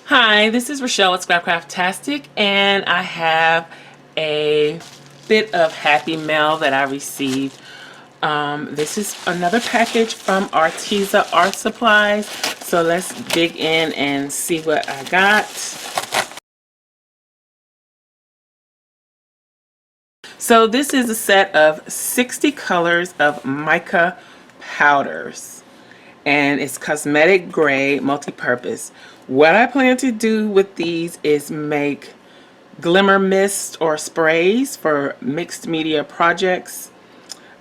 Hi, this is Rachelle at Scrapcraftastic, and I have a bit of happy mail that I received. This is another package from ARTEZA Art Supplies, so let's dig in and see what I got. So this is a set of 60 colors of mica powders, and it's cosmetic grade multi-purpose. What I plan to do with these is make glimmer mist or sprays for mixed media projects.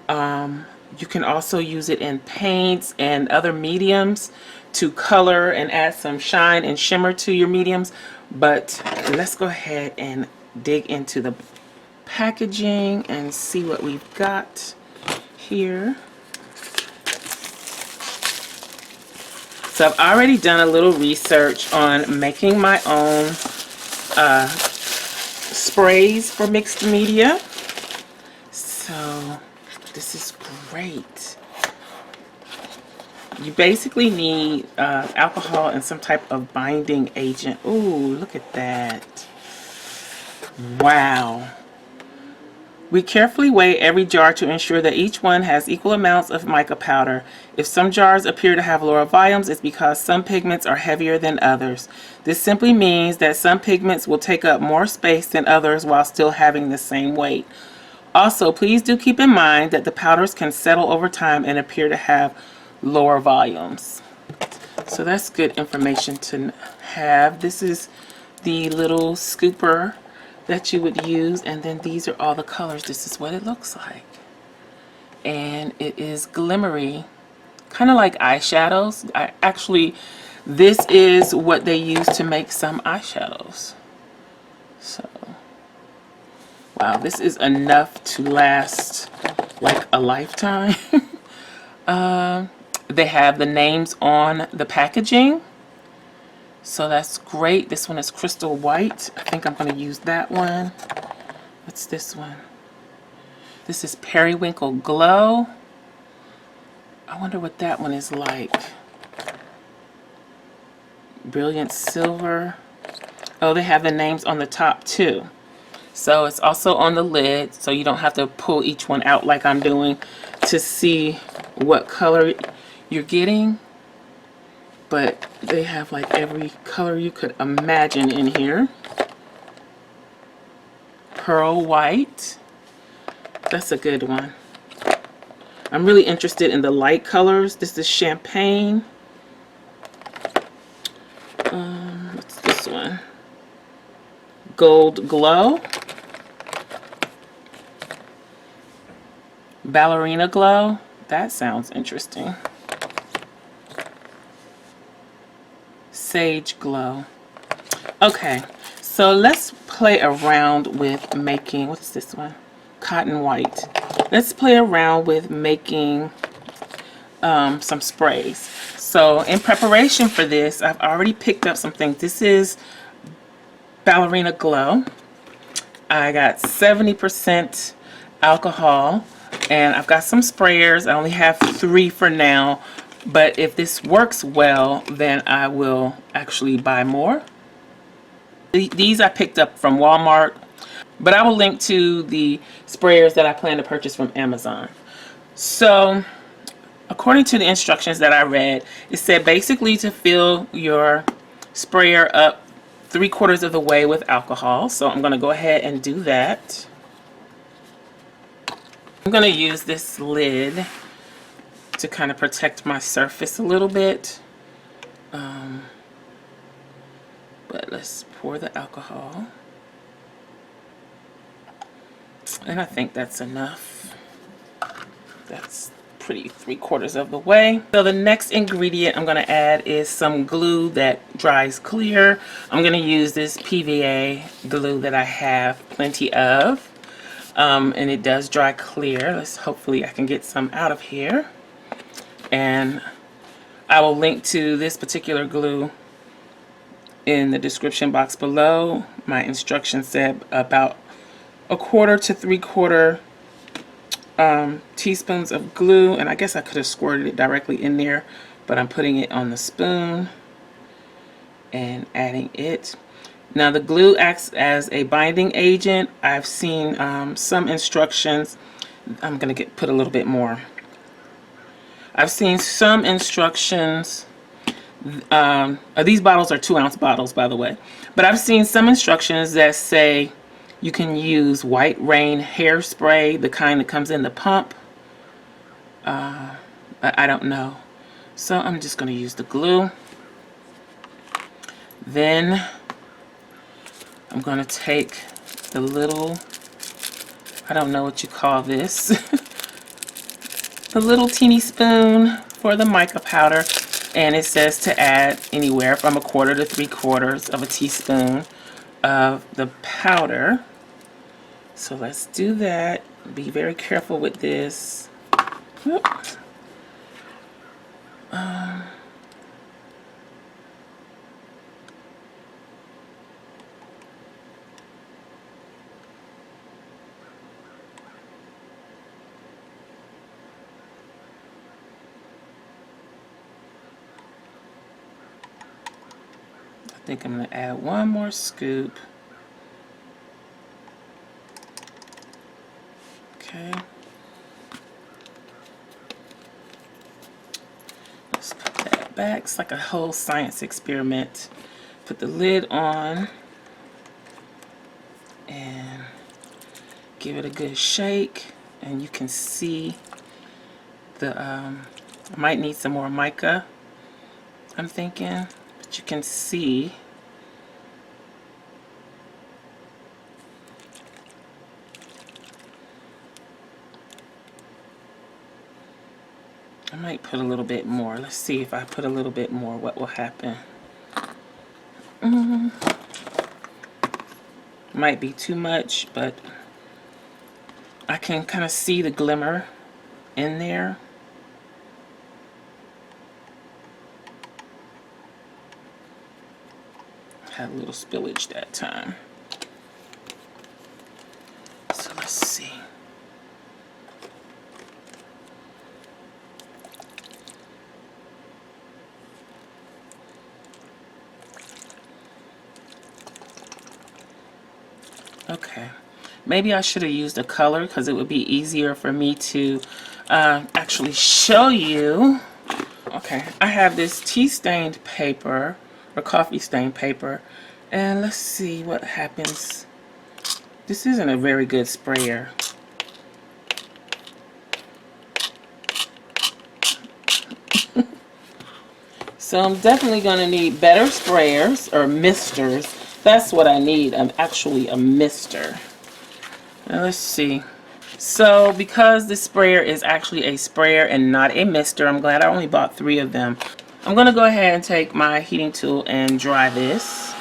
You can also use it in paints and other mediums to color and add some shine and shimmer to your mediums. But let's go ahead and dig into the packaging and see what we've got here. So I've already done a little research on making my own sprays for mixed media. So this is great. You basically need alcohol and some type of binding agent. Ooh, look at that. Wow. We carefully weigh every jar to ensure that each one has equal amounts of mica powder. If some jars appear to have lower volumes, it's because some pigments are heavier than others. This simply means that some pigments will take up more space than others while still having the same weight. Also, please do keep in mind that the powders can settle over time and appear to have lower volumes. So that's good information to have. This is the little scooper that you would use, and then these are all the colors. This is what it looks like, and it is glimmery, kind of like eyeshadows. This is what they use to make some eyeshadows. So wow, this is enough to last like a lifetime. They have the names on the packaging, so that's great. This one is crystal white. I think I'm going to use that one. What's this one? This is periwinkle glow. I wonder what that one is like. Brilliant silver. Oh, they have the names on the top too. So it's also on the lid, so you don't have to pull each one out like I'm doing to see what color you're getting. But they have like every color you could imagine in here. Pearl white. That's a good one. I'm really interested in the light colors. This is champagne. What's this one? Gold glow. Ballerina glow. That sounds interesting. Sage glow. Okay, so let's play around with making, what's this one? Cotton white. Let's play around with making some sprays. So in preparation for this, I've already picked up some things. This is Ballerina Glow. I got 70% alcohol, and I've got some sprayers. I only have 3 for now, but if this works well, then I will actually buy more. These I picked up from Walmart, but I will link to the sprayers that I plan to purchase from Amazon. So according to the instructions that I read, it said basically to fill your sprayer up 3/4 of the way with alcohol. So I'm going to go ahead and do that. I'm going to use this lid to kind of protect my surface a little bit. But let's pour the alcohol. And I think that's enough. That's pretty 3/4 of the way. So the next ingredient I'm going to add is some glue that dries clear. I'm going to use this PVA glue that I have plenty of. And it does dry clear. Hopefully I can get some out of here. And I will link to this particular glue in the description box below. My instructions said about 1/4 to 3/4 teaspoons of glue, and I guess I could have squirted it directly in there, but I'm putting it on the spoon. and adding it. Now the glue acts as a binding agent. I've seen some instructions. I'm going to put a little bit more. I've seen some instructions. These bottles are 2-ounce bottles, by the way. But I've seen some instructions that say you can use White Rain hairspray, the kind that comes in the pump. I don't know. So I'm just going to use the glue. Then I'm going to take the little, I don't know what you call this, the little teeny spoon for the mica powder. And it says to add anywhere from 1/4 to 3/4 of a teaspoon of the powder. So let's do that. Be very careful with this. I think I'm going to add one more scoop. Okay. Let's put that back. It's like a whole science experiment. Put the lid on and give it a good shake. And you can see the, I might need some more mica, I'm thinking. But you can see I might put a little bit more. Let's see if I put a little bit more, what will happen. Might be too much, but I can kind of see the glimmer in there. Had a little spillage that time. So let's see. Okay, maybe I should have used a color because it would be easier for me to actually show you. Okay, I have this tea stained paper or coffee stained paper, and let's see what happens. This isn't a very good sprayer. So I'm definitely going to need better sprayers or misters. That's what I need. I'm actually a mister. Now let's see. So because this sprayer is actually a sprayer and not a mister, I'm glad I only bought 3 of them. I'm going to go ahead and take my heating tool and dry this.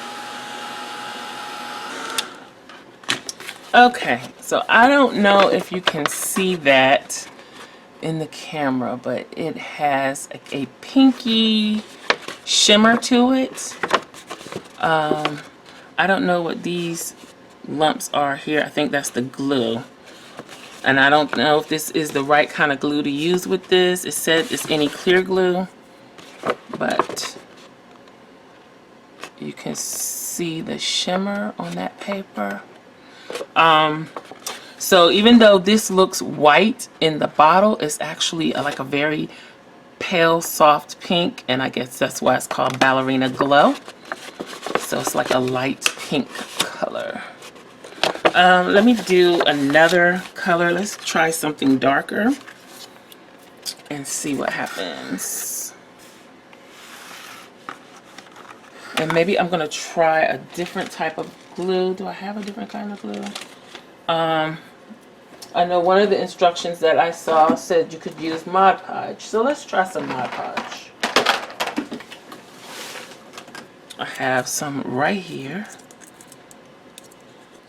Okay, so I don't know if you can see that in the camera, but it has a pinky shimmer to it. I don't know what these lumps are here. I think that's the glue. And I don't know if this is the right kind of glue to use with this. It said it's any clear glue, but you can see the shimmer on that paper. So even though this looks white in the bottle, it's actually like a very pale, soft pink, and I guess that's why it's called Ballerina Glow. So it's like a light pink color. Let me do another color. Let's try something darker and see what happens. And maybe I'm going to try a different type of glue. Do I have a different kind of glue? I know one of the instructions that I saw said you could use Mod Podge. So let's try some Mod Podge. I have some right here.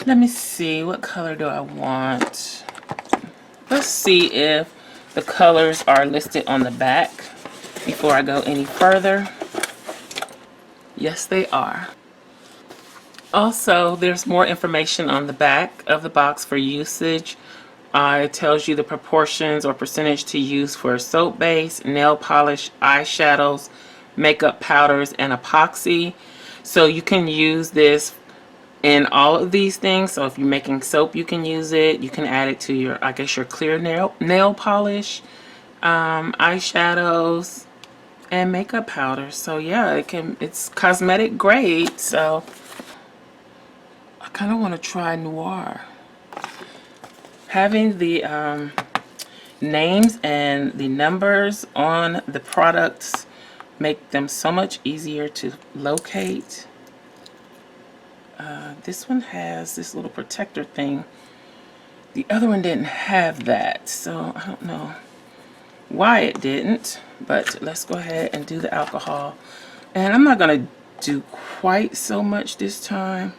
Let me see, what color do I want? Let's see if the colors are listed on the back before I go any further. Yes, they are. Also, there's more information on the back of the box for usage. It tells you the proportions or percentage to use for soap base, nail polish, eyeshadows, makeup powders, and epoxy. So you can use this in all of these things. So if you're making soap, you can use it. You can add it to your, I guess, your clear nail polish, eyeshadows, and makeup powder. So yeah, it's cosmetic grade. So I kind of want to try Noir. Having the names and the numbers on the products make them so much easier to locate. This one has this little protector thing. The other one didn't have that, so I don't know why it didn't, but let's go ahead and do the alcohol. And I'm not going to do quite so much this time.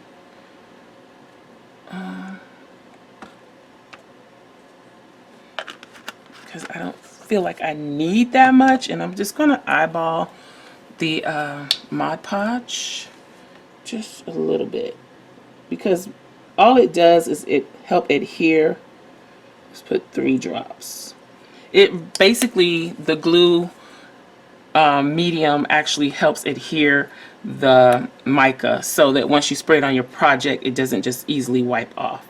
Because I don't feel like I need that much, and I'm just going to eyeball the Mod Podge just a little bit, because all it does is it help adhere. Let's put 3 drops. It basically, the glue medium actually helps adhere the mica so that once you spray it on your project, it doesn't just easily wipe off.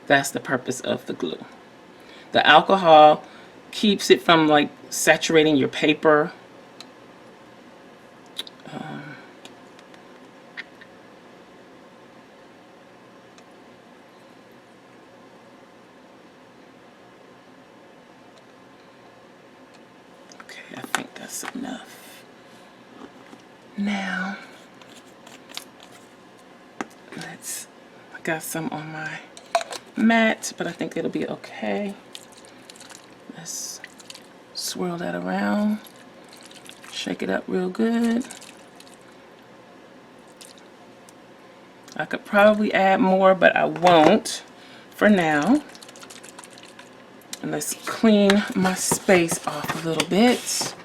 That's the purpose of the glue. The alcohol keeps it from like saturating your paper. Okay, I think that's enough. Now, I got some on my mat, but I think it'll be okay. Let's swirl that around, shake it up real good. I could probably add more, but I won't for now. And let's clean my space off a little bit.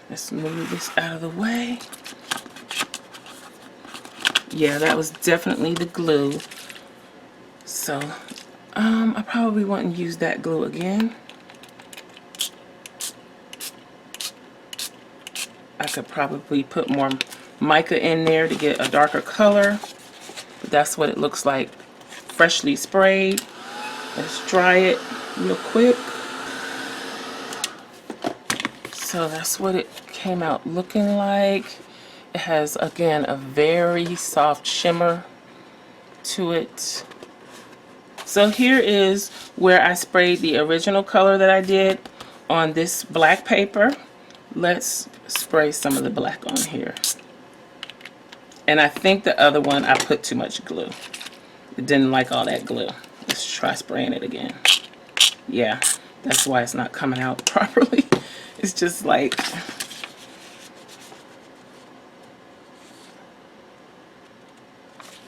Let's move this out of the way. Yeah, that was definitely the glue. So I probably wouldn't use that glue again. I could probably put more mica in there to get a darker color, but that's what it looks like freshly sprayed. Let's dry it real quick. So that's what it came out looking like. It has, again, a very soft shimmer to it. So here is where I sprayed the original color that I did on this black paper. Let's spray some of the black on here. And I think the other one I put too much glue. It didn't like all that glue. Let's try spraying it again. Yeah, that's why it's not coming out properly. It's just like,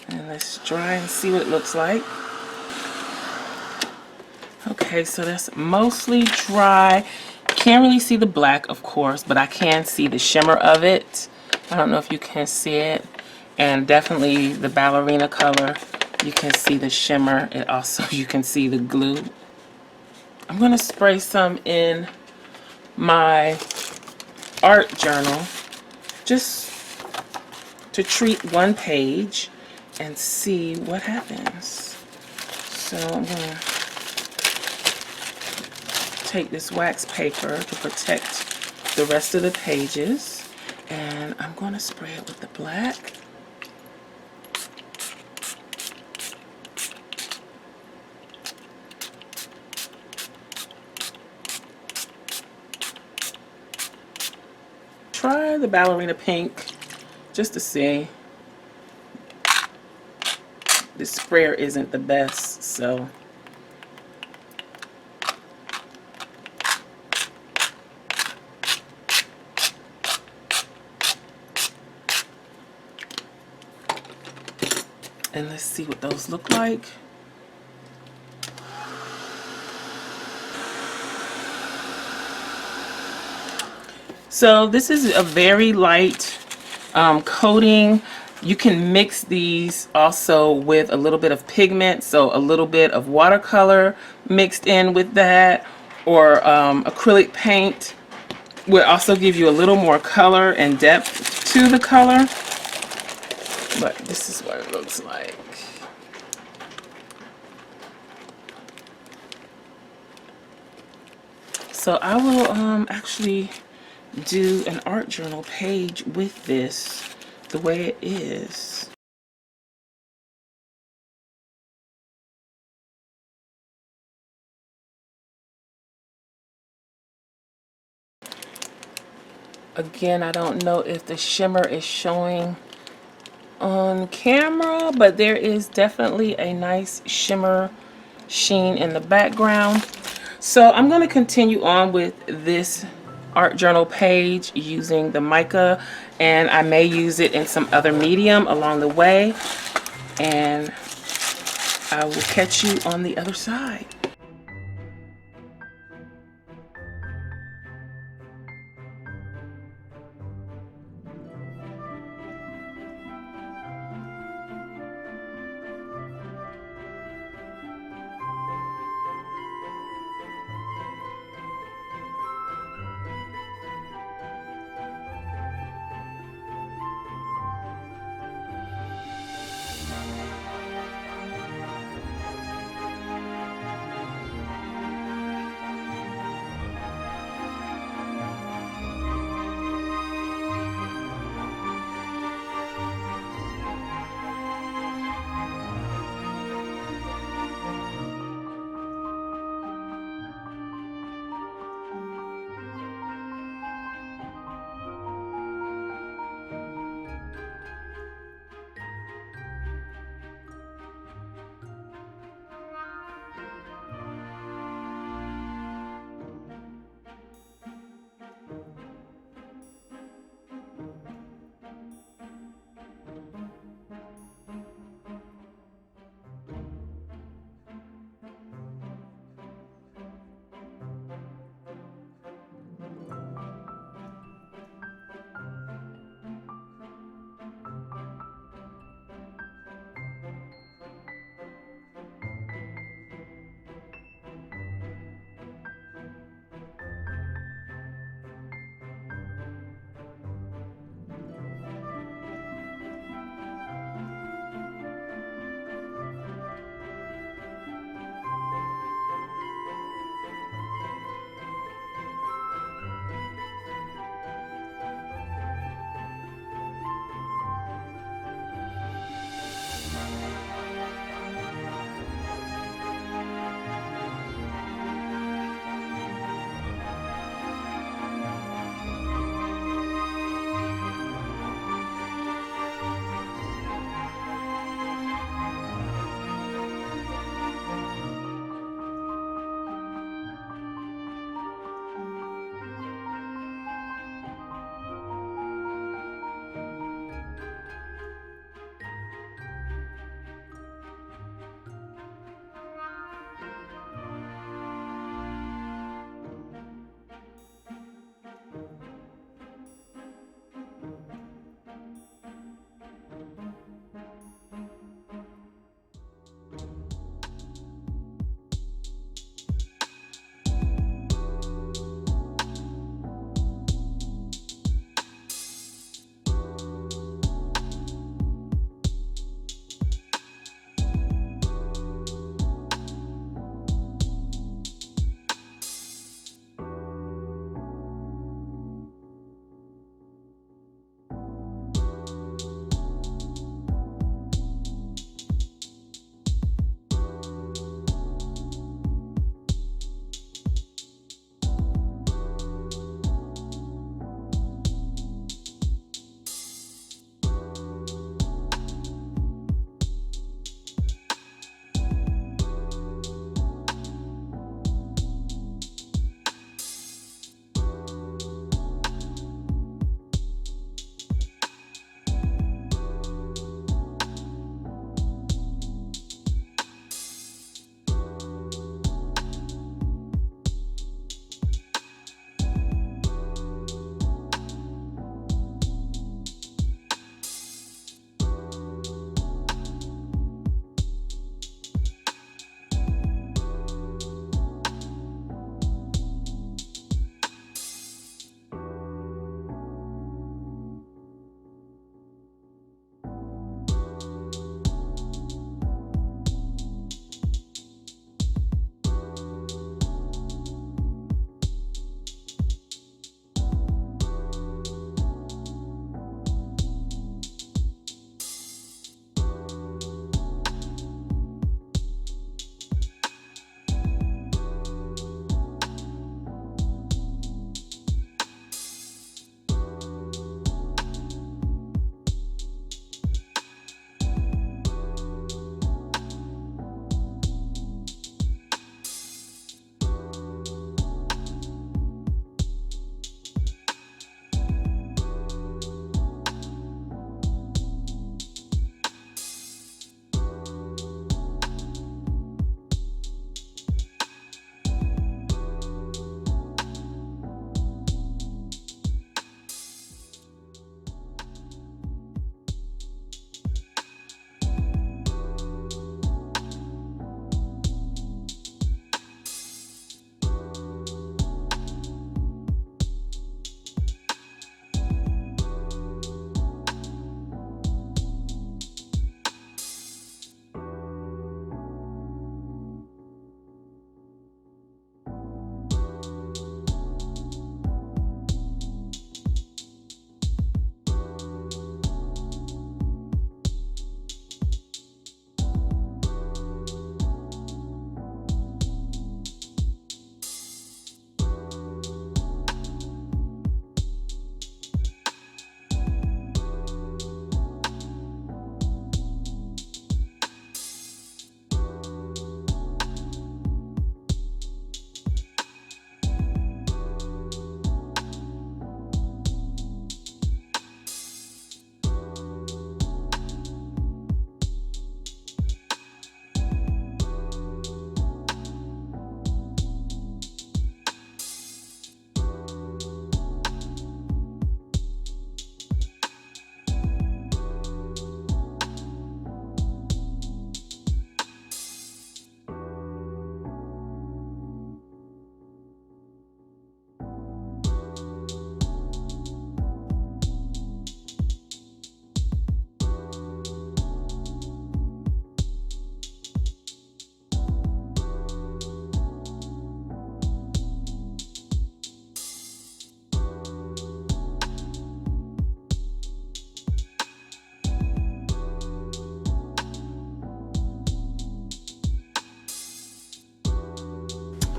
and let's try and see what it looks like. Okay, so that's mostly dry. Can't really see the black, of course, but I can see the shimmer of it. I don't know if you can see it. And definitely the ballerina color. You can see the shimmer. And also you can see the glue. I'm going to spray some in my art journal just to treat one page and see what happens. So I'm going to take this wax paper to protect the rest of the pages, and I'm going to spray it with the black. Try the ballerina pink just to see. This sprayer isn't the best, so and let's see what those look like. So this is a very light coating. You can mix these also with a little bit of pigment, so a little bit of watercolor mixed in with that, or acrylic paint. will also give you a little more color and depth to the color. But this is what it looks like. So I will actually do an art journal page with this the way it is. Again, I don't know if the shimmer is showing on camera, but there is definitely a nice shimmer sheen in the background. So I'm going to continue on with this art journal page using the mica, and I may use it in some other medium along the way, and I will catch you on the other side.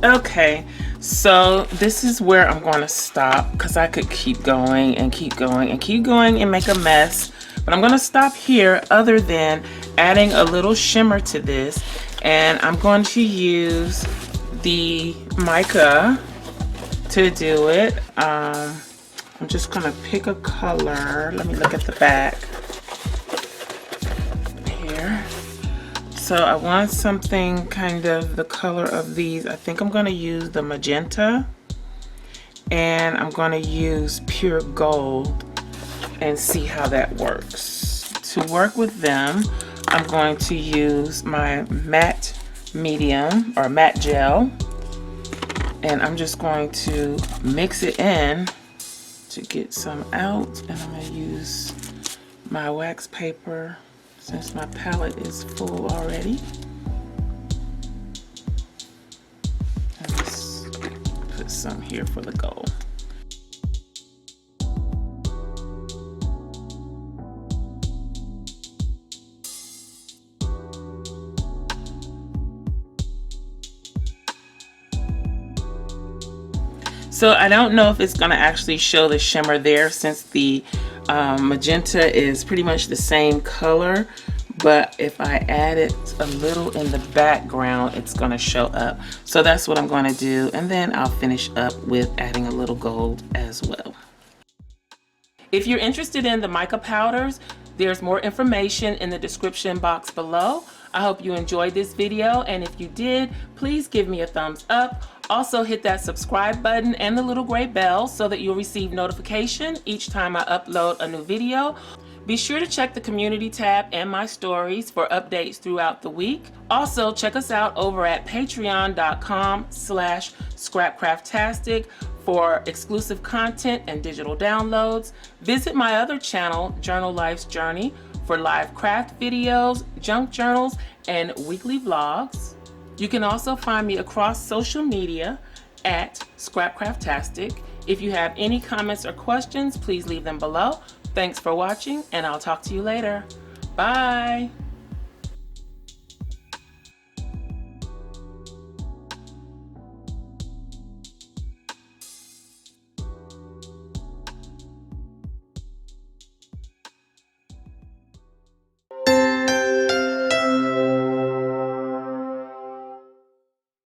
Okay, so this is where I'm going to stop because I could keep going and keep going and keep going and make a mess. But I'm going to stop here other than adding a little shimmer to this. And I'm going to use the mica to do it. I'm just going to pick a color. Let me look at the back here. So I want something kind of the color of these. I think I'm going to use the magenta, and I'm going to use pure gold and see how that works. To work with them, I'm going to use my matte medium or matte gel, and I'm just going to mix it in to get some out, and I'm going to use my wax paper since my palette is full already. Let's put some here for the gold. So I don't know if it's going to actually show the shimmer there since the magenta is pretty much the same color, but if I add it a little in the background, it's going to show up. So that's what I'm going to do, and then I'll finish up with adding a little gold as well. If you're interested in the mica powders, there's more information in the description box below. I hope you enjoyed this video, and if you did, please give me a thumbs up. Also hit that subscribe button and the little gray bell so that you'll receive notification each time I upload a new video. Be sure to check the community tab and my stories for updates throughout the week. Also, check us out over at patreon.com/Scrapcraftastic for exclusive content and digital downloads. Visit my other channel, Journal Life's Journey, for live craft videos, junk journals, and weekly vlogs. You can also find me across social media at Scrapcraftastic. If you have any comments or questions, please leave them below. Thanks for watching, and I'll talk to you later. Bye.